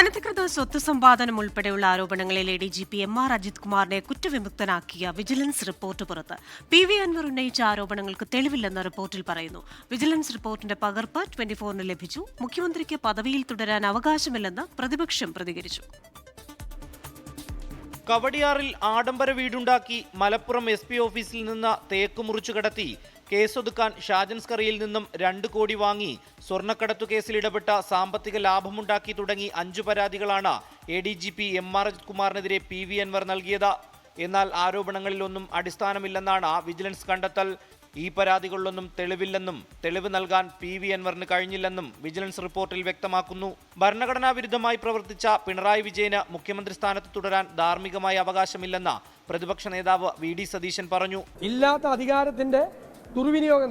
അനധികൃത സ്വത്ത് സമ്പാദനം ഉൾപ്പെടെയുള്ള ആരോപണങ്ങളിൽ ADGP MR അജിത് കുമാറിനെ കുറ്റവിമുക്തനാക്കിയ വിജിലൻസ് റിപ്പോർട്ട് പുറത്ത്. PV അൻവർ ഉന്നയിച്ച ആരോപണങ്ങൾക്ക് തെളിവില്ലെന്ന് റിപ്പോർട്ടിൽ പറയുന്നു. വിജിലൻസ് റിപ്പോർട്ടിന്റെ പകർപ്പ് 24-ന് ലഭിച്ചു. മുഖ്യമന്ത്രിക്ക് പദവിയിൽ തുടരാൻ അവകാശമില്ലെന്ന് പ്രതിപക്ഷം പ്രതികരിച്ചു. കവടിയാറിൽ ആഡംബര വീടുണ്ടാക്കി മലപ്പുറം SP ഓഫീസിൽ നിന്ന് തേക്ക് മുറിച്ചു കടത്തി കേസൊതുക്കാൻ ഷാജൻസ്കറിയിൽ നിന്നും 2 കോടി വാങ്ങി സ്വർണ്ണക്കടത്തു കേസിൽ ഇടപെട്ട സാമ്പത്തിക ലാഭമുണ്ടാക്കി തുടങ്ങി 5 പരാതികളാണ് ADGP MR Ajith കുമാറിനെതിരെ PV Anwar നൽകിയത്. എന്നാൽ ആരോപണങ്ങളിലൊന്നും അടിസ്ഥാനമില്ലെന്നാണ് വിജിലൻസ് കണ്ടെത്തൽ. ഈ പരാതികളിലൊന്നും തെളിവില്ലെന്നും തെളിവ് നൽകാൻ PV അൻവറിന് കഴിഞ്ഞില്ലെന്നും വിജിലൻസ് റിപ്പോർട്ടിൽ വ്യക്തമാക്കുന്നു. ഭരണഘടനാ വിരുദ്ധമായി പ്രവർത്തിച്ച പിണറായി വിജയന് മുഖ്യമന്ത്രി സ്ഥാനത്ത് തുടരാൻ ധാർമ്മികമായ അവകാശമില്ലെന്ന് പ്രതിപക്ഷ നേതാവ് VD സതീശൻ പറഞ്ഞു. ഇല്ലാത്ത അധികാരത്തിന്റെ ദുർവിനിയോഗം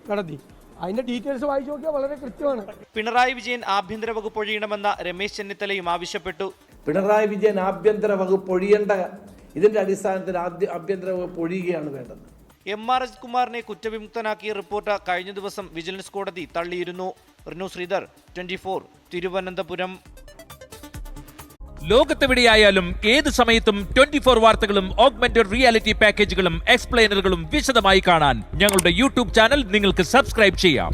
നടത്തി അതിന്റെ ഡീറ്റെയിൽസ് വായിച്ചു നോക്കിയാൽ വളരെ കൃത്യമാണ്. പിണറായി വിജയൻ ആഭ്യന്തര വകുപ്പ് ഒഴിയണമെന്ന് രമേശ് ചെന്നിത്തലയും ആവശ്യപ്പെട്ടു. പിണറായി വിജയൻ ആഭ്യന്തര വകുപ്പ് ഒഴിയേണ്ട, ഇതിന്റെ അടിസ്ഥാനത്തിൽ ആഭ്യന്തര വകുപ്പ് ഒഴിയുകയാണ് വേണ്ടത്. MR അജിത് കുമാറിനെ കുറ്റവിമുക്തനാക്കിയ റിപ്പോർട്ട് കഴിഞ്ഞ ദിവസം വിജിലൻസ് കോടതി തള്ളിയിരുന്നു. റിനു ശ്രീധർ, 24, തിരുവനന്തപുരം. ലോകത്തെവിടെയായാലും ഏത് സമയത്തും 24 വാർത്തകളും ഓഗ്മെന്റഡ് റിയാലിറ്റി പാക്കേജുകളും എക്സ്പ്ലെയിനറുകളും വിശദമായി കാണാൻ ഞങ്ങളുടെ YouTube ചാനൽ നിങ്ങൾക്ക് സബ്സ്ക്രൈബ് ചെയ്യാം.